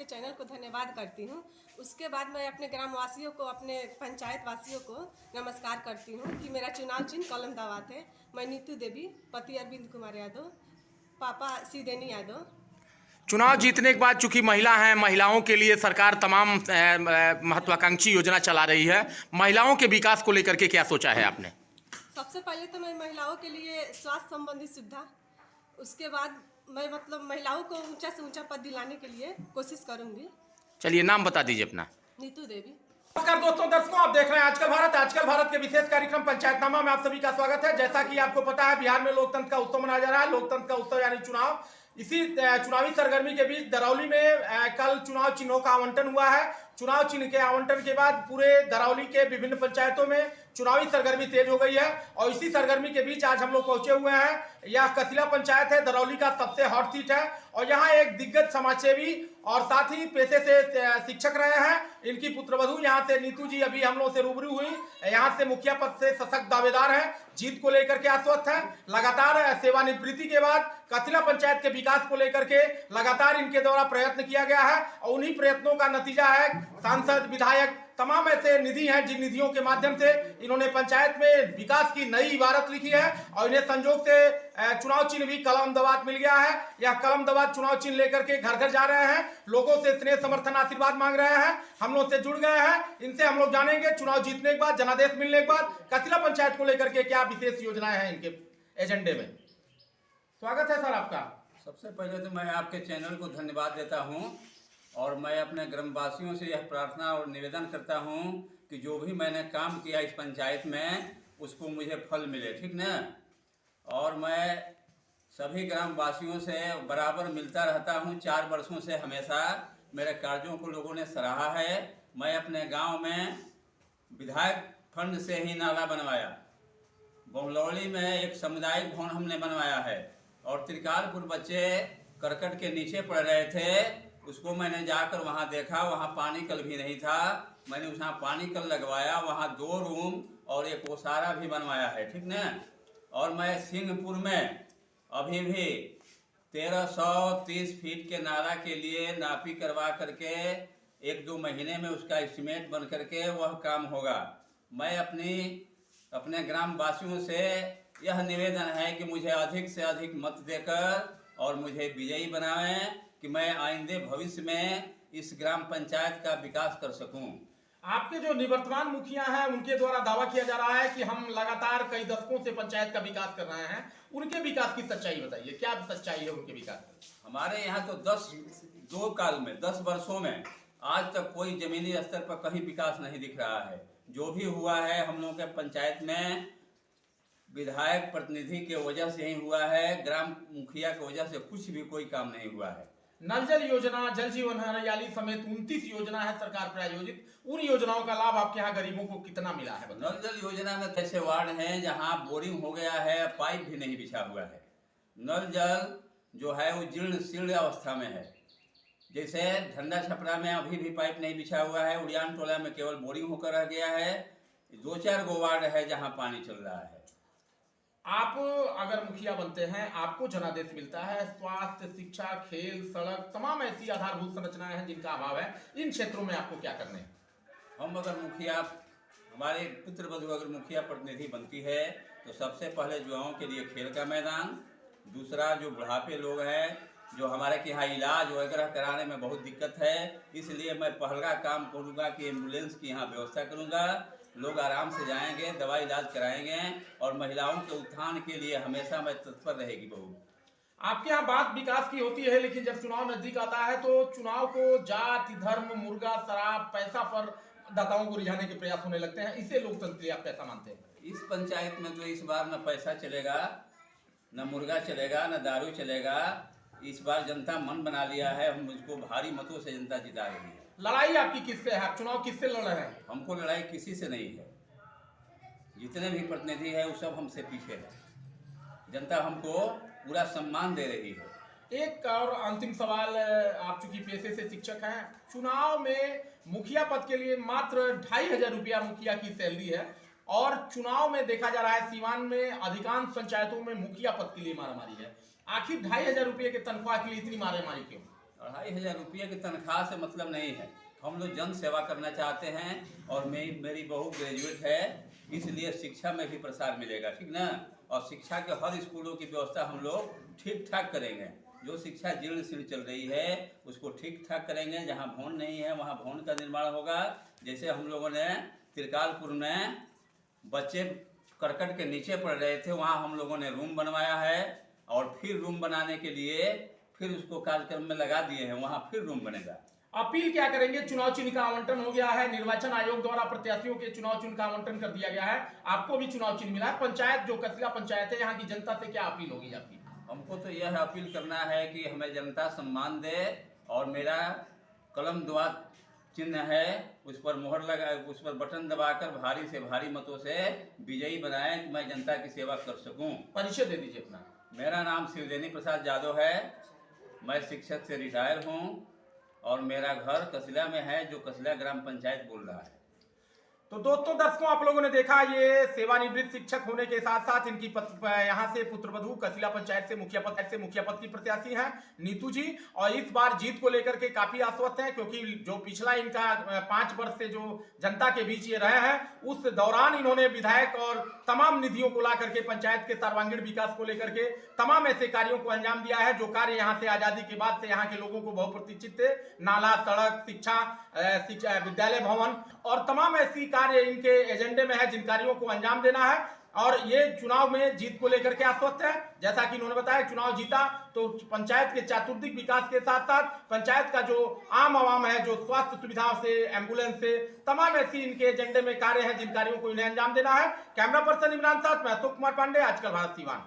आपके चैनल को धन्यवाद करती हूँ। उसके बाद मैं अपने ग्रामवासियों को, अपने पंचायत वासियों को नमस्कार करती हूँ कि मेरा चुनाव चिन्ह कलम दावात है। मैं नीतू देवी, पति अरविंद कुमार यादव, पापा सीदेनी यादव। चुनाव जीतने के बाद चूंकि महिला हैं, महिलाओं के लिए सरकार तमाम महत्वाकांक्षी योजना चला रही है। महिलाओं के विकास को लेकर के क्या सोचा है आपने? सबसे पहले तो मैं महिलाओं के लिए स्वास्थ्य संबंधी सुविधा, उसके बाद मैं महिलाओं को ऊंचा से ऊंचा पद दिलाने के लिए कोशिश करूंगी। चलिए नाम बता दीजिए अपना। नीतू देवी। नमस्कार दोस्तों, दर्शकों, आप देख रहे हैं आजकल भारत के विशेष कार्यक्रम पंचायतनामा में आप सभी का स्वागत है। जैसा कि आपको पता है, बिहार में लोकतंत्र का उत्सव मनाया जा रहा है। लोकतंत्र का उत्सव यानी चुनाव। इसी चुनावी सरगर्मी के बीच दरौली में कल चुनाव चिन्हों का आवंटन हुआ है। चुनाव चिन्ह के आवंटन के बाद पूरे दरौली के विभिन्न पंचायतों में चुनावी सरगर्मी तेज हो गई है और इसी सरगर्मी के बीच आज हम लोग पहुंचे हुए हैं। यह कसिला पंचायत है, दरौली का सबसे हॉट सीट है और यहाँ एक दिग्गज समाजसेवी और साथ ही पेशे से शिक्षक रहे हैं। इनकी पुत्रवधू यहाँ से नीतू जी अभी हम लोगों से रूबरू हुई। यहाँ से मुखिया पद से सशक्त दावेदार हैं, जीत को लेकर के आश्वस्त हैं। लगातार सेवानिवृत्ति के बाद कसिला पंचायत के विकास को लेकर के लगातार इनके द्वारा प्रयत्न किया गया है और उन्हीं प्रयत्नों का नतीजा है सांसद, विधायक, तमाम ऐसे निधि हैं जिन निधियों के माध्यम से इन्होंने पंचायत में विकास की नई इबारत लिखी है और इन्हें संजोग से चुनाव चिन्ह भी कलम दवात मिल गया है। यह कलम दवात चुनाव चिन्ह लेकर के घर घर जा रहे हैं, लोगों से स्नेह, समर्थन, आशीर्वाद मांग रहे हैं। हम लोग से जुड़ गए हैं, इनसे हम लोग जानेंगे चुनाव जीतने के बाद, जनादेश मिलने के बाद कसिला पंचायत को लेकर के क्या विशेष योजनाएं हैं इनके एजेंडे में। स्वागत है सर आपका। सबसे पहले तो मैं आपके चैनल को धन्यवाद देता हूं और मैं अपने ग्रामवासियों से यह प्रार्थना और निवेदन करता हूं कि जो भी मैंने काम किया इस पंचायत में उसको मुझे फल मिले, ठीक ना। और मैं सभी ग्रामवासियों से बराबर मिलता रहता हूं। 4 वर्षों से हमेशा मेरे कार्यों को लोगों ने सराहा है। मैं अपने गांव में विधायक फंड से ही नाला बनवाया, बहुलौली में एक सामुदायिक भवन हमने बनवाया है और त्रिकालपुर बच्चे करकट के नीचे पड़ रहे थे, उसको मैंने जाकर वहाँ देखा, वहाँ पानी कल भी नहीं था। मैंने वहाँ पानी कल लगवाया, वहाँ 2 रूम और एक ओसारा भी बनवाया है, ठीक ना। और मैं सिंहपुर में अभी भी 1330 फीट के नाला के लिए नापी करवा करके 1-2 महीने में उसका एस्टीमेट बन करके वह काम होगा। मैं अपने ग्रामवासियों से यह निवेदन है कि मुझे अधिक से अधिक मत देकर और मुझे विजयी बनाएं कि मैं आइंदे भविष्य में इस ग्राम पंचायत का विकास कर सकूं। आपके जो निवर्तमान मुखिया हैं उनके द्वारा दावा किया जा रहा है कि हम लगातार कई दशकों से पंचायत का विकास कर रहे हैं। उनके विकास की सच्चाई बताइए, क्या सच्चाई है उनके विकास की? हमारे यहाँ तो 10 वर्षों में आज तक कोई जमीनी स्तर पर कहीं विकास नहीं दिख रहा है। जो भी हुआ है हम लोगों के पंचायत में विधायक प्रतिनिधि के वजह से ही हुआ है, ग्राम मुखिया की वजह से कुछ भी कोई काम नहीं हुआ है। नल जल योजना, जल जीवन हरियाली समेत 29 योजना है सरकार प्रायोजित। उन योजनाओं का लाभ आपके यहाँ गरीबों को कितना मिला है? नल जल योजना में ऐसे वार्ड हैं जहाँ बोरिंग हो गया है, पाइप भी नहीं बिछा हुआ है। नल जल जो है वो जीर्ण शीर्ण अवस्था में है। जैसे झंडा छपरा में अभी भी पाइप नहीं बिछा हुआ है, उड़ियान टोला में केवल बोरिंग होकर रह गया है। 2-4 गो वार्ड है जहाँ पानी चल रहा है। आप अगर मुखिया बनते हैं, आपको जनादेश मिलता है। स्वास्थ्य, शिक्षा, खेल, सड़क, तमाम ऐसी आधारभूत संरचनाएं हैं जिनका अभाव है। इन क्षेत्रों में आपको क्या करने हैं? हम अगर मुखिया, हमारे पुत्रवधू अगर मुखिया प्रतिनिधि बनती है तो सबसे पहले युवाओं के लिए खेल का मैदान, दूसरा जो बुढ़ापे लोग हैं, जो हमारे के यहाँ इलाज वगैरह कराने में बहुत दिक्कत है, इसलिए मैं पहला काम करूँगा कि एम्बुलेंस की यहाँ व्यवस्था करूँगा। लोग आराम से जाएंगे, दवाई इलाज कराएंगे और महिलाओं के उत्थान के लिए हमेशा मैं तत्पर रहेगी बहू। आपके यहाँ बात विकास की होती है, लेकिन जब चुनाव नजदीक आता है तो चुनाव को जाति, धर्म, मुर्गा, शराब, पैसा पर दाताओं को रिझाने के प्रयास होने लगते हैं। इसे लोकतंत्र के लिए आप कैसा मानते हैं? इस पंचायत में तो इस बार न पैसा चलेगा, न मुर्गा चलेगा, न दारू चलेगा। इस बार जनता मन बना लिया है, हम मुझको भारी मतों से जनता जिता रही है। लड़ाई आपकी किससे है? आप चुनाव किससे लड़ रहे हैं? हमको लड़ाई किसी से नहीं है। जितने भी प्रतिनिधि है वो सब हमसे पीछे है। जनता हमको पूरा सम्मान दे रही है। एक और अंतिम सवाल, आप चूंकि पेशे से शिक्षक हैं, चुनाव में मुखिया पद के लिए मात्र 2500 रुपया मुखिया की सैलरी है और चुनाव में देखा जा रहा है सीवान में अधिकांश पंचायतों में मुखिया पद के लिए मारामारी है। आखिर 2500 रुपये के तनख्वाह के लिए इतनी मारामारी क्यों? 2,500 रुपये की तनख्वाह से मतलब नहीं है। हम लोग जन सेवा करना चाहते हैं और मेरी बहू ग्रेजुएट है, इसलिए शिक्षा में भी प्रसार मिलेगा, ठीक ना। और शिक्षा के हर स्कूलों की व्यवस्था हम लोग ठीक ठाक करेंगे। जो शिक्षा जीर्ण शीर्ण चल रही है उसको ठीक ठाक करेंगे। जहाँ भवन नहीं है वहाँ भवन का निर्माण होगा। जैसे हम लोगों ने त्रिकालपुर में बच्चे करकट के नीचे पड़ रहे थे, वहाँ हम लोगों ने रूम बनवाया है और फिर रूम बनाने के लिए फिर उसको कार्यक्रम में लगा दिए हैं, वहाँ फिर रूम बनेगा। अपील क्या करेंगे? चुनाव चिन्ह का आवंटन हो गया है, निर्वाचन आयोग द्वारा प्रत्याशियों के चुनाव चिन्ह का आवंटन कर दिया गया है, आपको भी चुनाव चिन्ह मिला है। पंचायत जो कसिला पंचायत है, यहाँ की जनता से क्या अपील होगी आपकी? हमको तो यह अपील करना है कि हमें जनता सम्मान दे और मेरा कलम दुआ चिन्ह है, उस पर मोहर लगा, उस पर बटन दबाकर भारी से भारी मतों से विजयी बनाएं कि मैं जनता की सेवा कर सकूं। परिचय दे दीजिए अपना। मेरा नाम शिवदेनी प्रसाद यादव है, मैं शिक्षक से रिटायर हूं और मेरा घर कसिला में है, जो कसिला ग्राम पंचायत बोल रहा है। तो दोस्तों दर्शकों, आप लोगों ने देखा ये सेवानिवृत्त शिक्षक होने के साथ साथ इनकी यहाँ से पुत्रवधू कसिला पंचायत से मुखिया पद की प्रत्याशी हैं नीतू जी, और इस बार जीत को लेकर के काफी आश्वस्त हैं, क्योंकि जो पिछला इनका 5 वर्ष से जो जनता के बीच ये रहे हैं, उस दौरान इन्होंने विधायक और तमाम निधियों को ला करके पंचायत के सर्वांगीण विकास को लेकर के तमाम ऐसे कार्यों को अंजाम दिया है जो कार्य यहाँ से आजादी के बाद से यहाँ के लोगों को बहुप्रतीक्षित थे। नाला, सड़क, शिक्षा, विद्यालय भवन और तमाम ऐसी कार्य इनके एजेंडे में है जिन कार्यों को अंजाम देना है। और ये चुनाव में जीत को लेकर के आश्वस्त है। जैसा कि इन्होंने बताया, चुनाव जीता तो पंचायत के चतुर्दिक विकास के साथ साथ पंचायत का जो आम आवाम है, जो स्वास्थ्य सुविधाओं से, एम्बुलेंस से, तमाम ऐसी इनके एजेंडे में कार्य है जिन कार्यों को इन्हें अंजाम देना है। कैमरा पर्सन इमरान साथ में अशोक कुमार पांडे, आजकल भारत सिवान।